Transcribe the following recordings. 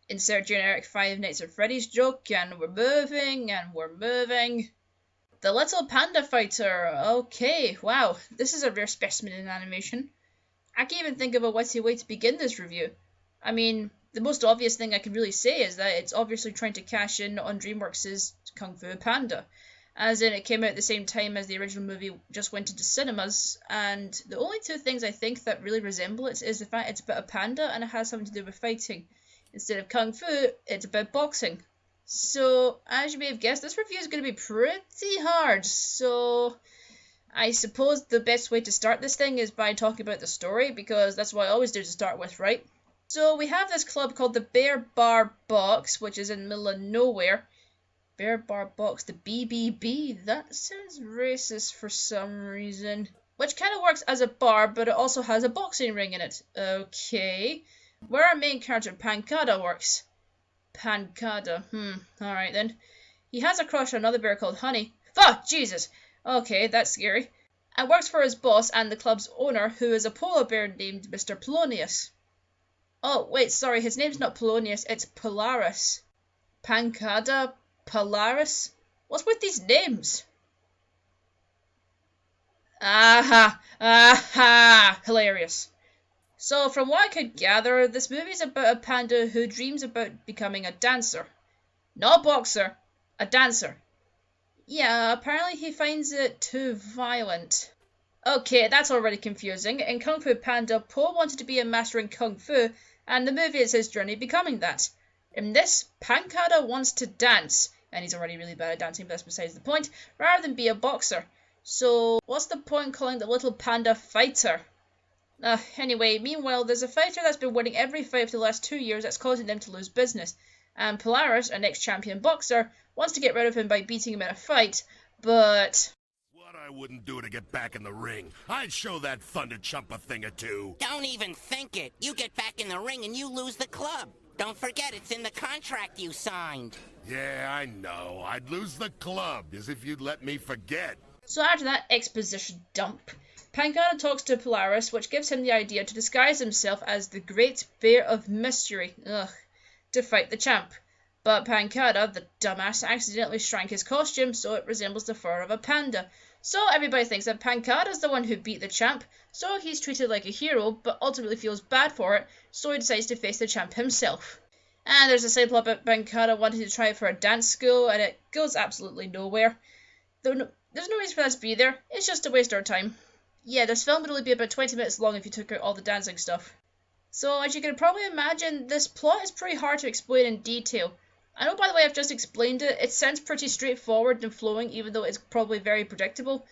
Insert generic Five Nights at Freddy's joke, and we're moving, and we're moving. The Little Panda Fighter. Okay, wow, this is a rare specimen in animation. I can't even think of a witty way to begin this review. I mean, the most obvious thing I can really say is that it's obviously trying to cash in on DreamWorks' Kung Fu Panda. As in, it came out at the same time as the original movie just went into cinemas, and the only two things I think that really resemble it is the fact it's about a panda and it has something to do with fighting. Instead of Kung Fu, it's about boxing. So, as you may have guessed, this review is going to be pretty hard, so I suppose the best way to start this thing is by talking about the story, because that's what I always do to start with, right? So we have this club called the Bear Bar Box, which is in the middle of nowhere. Bear Bar Box, the BBB, that sounds racist for some reason. Which kind of works as a bar, but it also has a boxing ring in it. Okay. Where our main character, Pancada, works. Pancada, alright then. He has a crush on another bear called Honey. Oh, Jesus! Okay, that's scary. And works for his boss and the club's owner, who is a polar bear named Mr. Polonius. Oh, wait, sorry, his name's not Polonius, it's Polaris. Pancada, Polaris? What's with these names? Aha, hilarious. So, from what I could gather, this movie is about a panda who dreams about becoming a dancer. Not a boxer, a dancer. Yeah, apparently he finds it too violent. Okay, that's already confusing. In Kung Fu Panda, Po wanted to be a master in Kung Fu, and the movie is his journey becoming that. In this, Pancada wants to dance, and he's already really bad at dancing, but that's besides the point, rather than be a boxer. So, what's the point calling the Little Panda Fighter? Anyway, meanwhile, there's a fighter that's been winning every fight for the last 2 years that's causing them to lose business. And Polaris, an ex-champion boxer, wants to get rid of him by beating him in a fight, but... What I wouldn't do to get back in the ring. I'd show that thunder chump a thing or two. Don't even think it. You get back in the ring and you lose the club. Don't forget, it's in the contract you signed. Yeah, I know. I'd lose the club, as if you'd let me forget. So after that exposition dump, Pancada talks to Polaris, which gives him the idea to disguise himself as the Great Bear of Mystery, to fight the champ. But Pancada, the dumbass, accidentally shrank his costume so it resembles the fur of a panda. So everybody thinks that Pancada's the one who beat the champ, so he's treated like a hero, but ultimately feels bad for it, so he decides to face the champ himself. And there's a side plot about Pancada wanting to try for a dance school, and it goes absolutely nowhere. There's no reason for that to be there, it's just to waste our time. Yeah, this film would only be about 20 minutes long if you took out all the dancing stuff. So, as you can probably imagine, this plot is pretty hard to explain in detail. I know, by the way, I've just explained it. It sounds pretty straightforward and flowing, even though it's probably very predictable.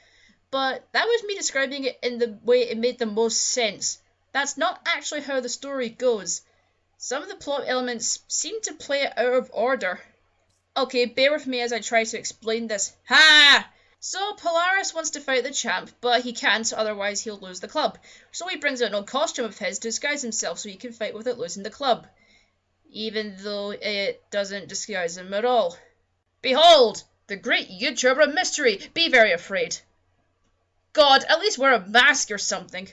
But that was me describing it in the way it made the most sense. That's not actually how the story goes. Some of the plot elements seem to play it out of order. Okay, bear with me as I try to explain this. Ha! So, Polaris wants to fight the champ, but he can't, otherwise he'll lose the club. So he brings out an old costume of his to disguise himself so he can fight without losing the club. Even though it doesn't disguise him at all. Behold! The great YouTuber of mystery! Be very afraid. God, at least wear a mask or something.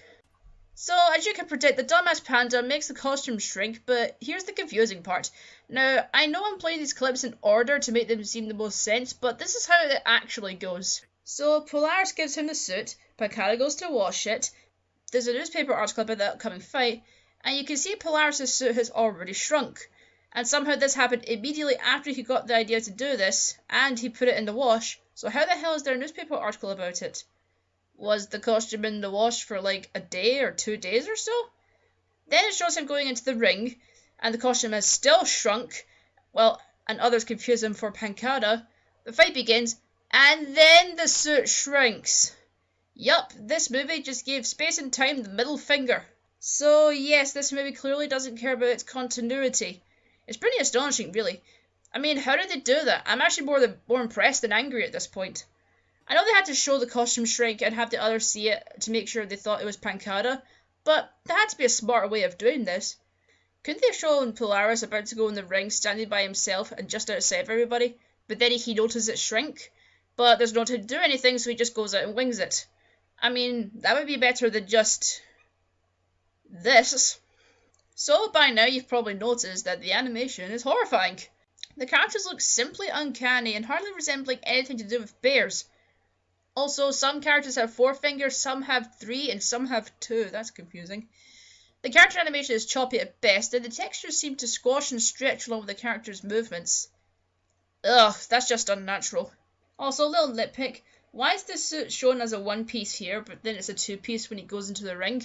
So, as you can predict, the dumbass panda makes the costume shrink, but here's the confusing part. Now, I know I'm playing these clips in order to make them seem the most sense, but this is how it actually goes. So, Polaris gives him the suit, Pancada goes to wash it, there's a newspaper article about the upcoming fight, and you can see Polaris' suit has already shrunk. And somehow this happened immediately after he got the idea to do this, and he put it in the wash, so how the hell is there a newspaper article about it? Was the costume in the wash for like a day or 2 days or so? Then it shows him going into the ring, and the costume has still shrunk, and others confuse him for Pancada. The fight begins, and then the suit shrinks. Yup, this movie just gave space and time the middle finger. So yes, this movie clearly doesn't care about its continuity. It's pretty astonishing, really. I mean, how did they do that? I'm actually more impressed than angry at this point. I know they had to show the costume shrink and have the others see it to make sure they thought it was Pancada, but there had to be a smarter way of doing this. Couldn't they have shown Polaris about to go in the ring standing by himself and just outside of everybody, but then he notices it shrink? But there's no time to do anything, so he just goes out and wings it. I mean, that would be better than just this. So by now you've probably noticed that the animation is horrifying. The characters look simply uncanny and hardly resembling anything to do with bears. Also, some characters have 4 fingers, some have 3, and some have 2. That's confusing. The character animation is choppy at best, and the textures seem to squash and stretch along with the characters' movements. Ugh, that's just unnatural. Also, a little nitpick. Why is the suit shown as a one-piece here, but then it's a 2-piece when he goes into the ring?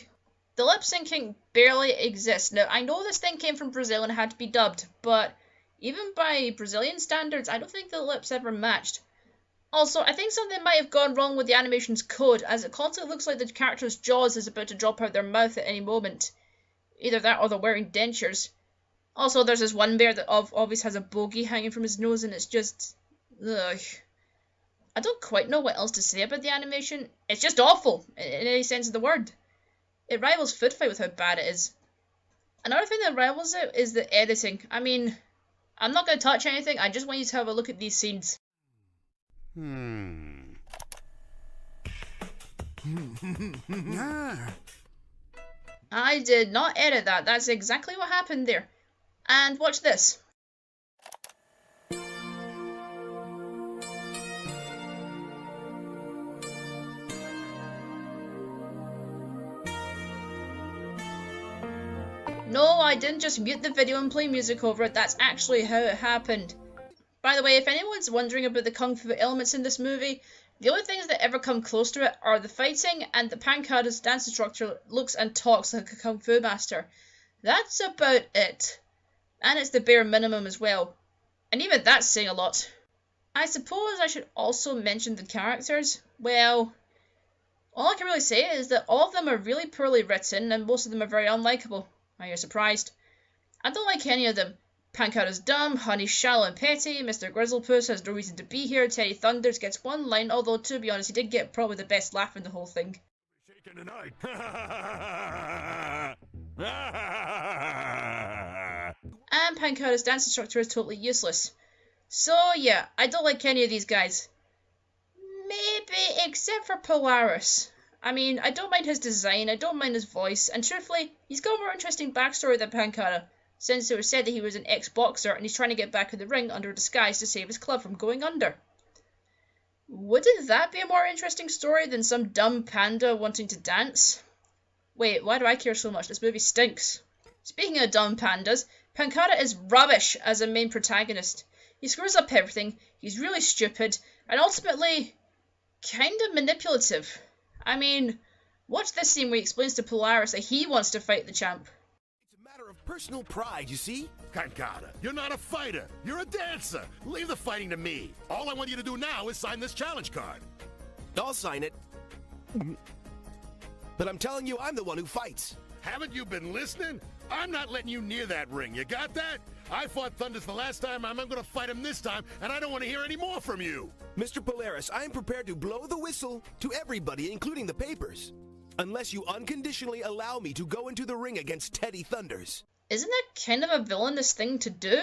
The lip-syncing barely exists. Now, I know this thing came from Brazil and had to be dubbed, but even by Brazilian standards, I don't think the lips ever matched. Also, I think something might have gone wrong with the animation's code, as it constantly looks like the character's jaws is about to drop out their mouth at any moment. Either that or they're wearing dentures. Also, there's this one bear that obviously has a bogey hanging from his nose, and it's just... ugh. I don't quite know what else to say about the animation. It's just awful, in any sense of the word. It rivals Food Fight with how bad it is. Another thing that rivals it is the editing. I mean, I'm not going to touch anything, I just want you to have a look at these scenes. I did not edit that. That's exactly what happened there. And watch this. No, I didn't just mute the video and play music over it. That's actually how it happened. By the way, if anyone's wondering about the kung fu elements in this movie, the only things that ever come close to it are the fighting, and the Pancada's dance instructor looks and talks like a kung fu master. That's about it. And it's the bare minimum as well. And even that's saying a lot. I suppose I should also mention the characters. Well, all I can really say is that all of them are really poorly written, and most of them are very unlikable. Are you surprised? I don't like any of them. Pancada's dumb, Honey's shallow and petty, Mr. Grizzlepuss has no reason to be here, Teddy Thunders gets one line, although to be honest he did get probably the best laugh in the whole thing. Shaking tonight. And Pancada's dance instructor is totally useless. So yeah, I don't like any of these guys. Maybe except for Polaris. I mean, I don't mind his design, I don't mind his voice, and truthfully, he's got a more interesting backstory than Pancada, since it was said that he was an ex-boxer and he's trying to get back in the ring under a disguise to save his club from going under. Wouldn't that be a more interesting story than some dumb panda wanting to dance? Wait, why do I care so much? This movie stinks. Speaking of dumb pandas, Pancada is rubbish as a main protagonist. He screws up everything, he's really stupid, and ultimately, kind of manipulative. I mean, watch this scene where he explains to Polaris that he wants to fight the champ. It's a matter of personal pride, you see? Pancada, you're not a fighter. You're a dancer. Leave the fighting to me. All I want you to do now is sign this challenge card. I'll sign it. But I'm telling you, I'm the one who fights. Haven't you been listening? I'm not letting you near that ring. You got that? I fought Thunders the last time. I'm going to fight him this time, and I don't want to hear any more from you. Mr. Polaris, I am prepared to blow the whistle to everybody, including the papers. Unless you unconditionally allow me to go into the ring against Teddy Thunders. Isn't that kind of a villainous thing to do?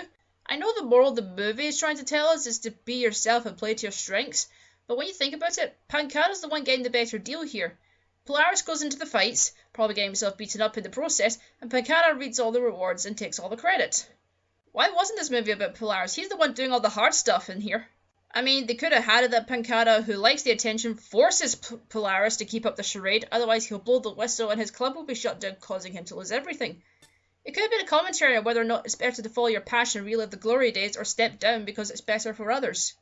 I know the moral of the movie is trying to tell us is to be yourself and play to your strengths, but when you think about it, Pancada's the one getting the better deal here. Polaris goes into the fights, probably getting himself beaten up in the process, and Pancada reads all the rewards and takes all the credit. Why wasn't this movie about Polaris? He's the one doing all the hard stuff in here. I mean, they could have had it that Pancada, who likes the attention, forces Polaris to keep up the charade, otherwise he'll blow the whistle and his club will be shut down, causing him to lose everything. It could have been a commentary on whether or not it's better to follow your passion and relive the glory days, or step down because it's better for others.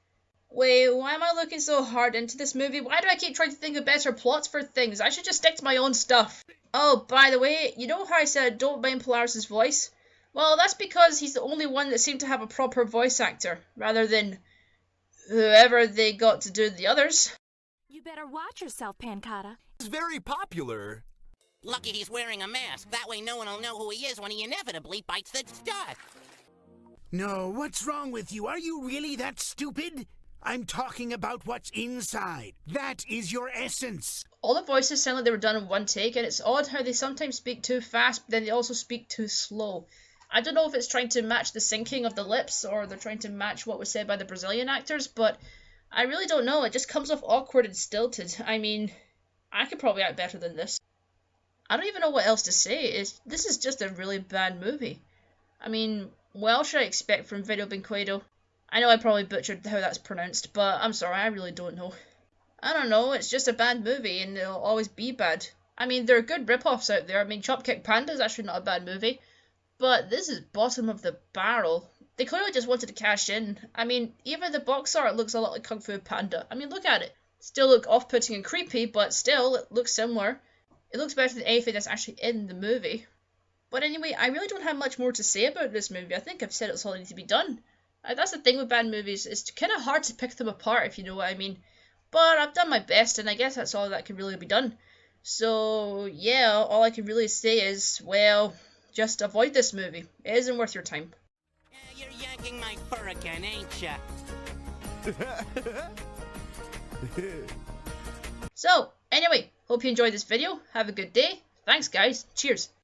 Wait, why am I looking so hard into this movie? Why do I keep trying to think of better plots for things? I should just stick to my own stuff. Oh, by the way, you know how I said I don't mind Polaris' voice? Well, that's because he's the only one that seemed to have a proper voice actor, rather than whoever they got to do the others. You better watch yourself, Pancada. It's very popular. Lucky he's wearing a mask. That way no one will know who he is when he inevitably bites the dust. No, what's wrong with you? Are you really that stupid? I'm talking about what's inside. That is your essence. All the voices sound like they were done in one take, and it's odd how they sometimes speak too fast, but then they also speak too slow. I don't know if it's trying to match the syncing of the lips, or they're trying to match what was said by the Brazilian actors, but I really don't know. It just comes off awkward and stilted. I mean, I could probably act better than this. I don't even know what else to say. This is just a really bad movie. I mean, what else should I expect from Video Brinquedo? I know I probably butchered how that's pronounced, but I'm sorry, I really don't know. I don't know, it's just a bad movie, and it'll always be bad. I mean, there are good rip-offs out there. I mean, Chopkick Panda is actually not a bad movie, but this is bottom of the barrel. They clearly just wanted to cash in. I mean, even the box art looks a lot like Kung Fu Panda. I mean, look at it. Still look off-putting and creepy, but still, it looks similar. It looks better than anything that's actually in the movie. But anyway, I really don't have much more to say about this movie. I think I've said it's all that needs to be done. That's the thing with bad movies. It's kind of hard to pick them apart, if you know what I mean. But I've done my best, and I guess that's all that can really be done. So, yeah, all I can really say is, well, just avoid this movie. It isn't worth your time. You're yanking my fur again, ain't ya? So, anyway, hope you enjoyed this video. Have a good day. Thanks, guys. Cheers.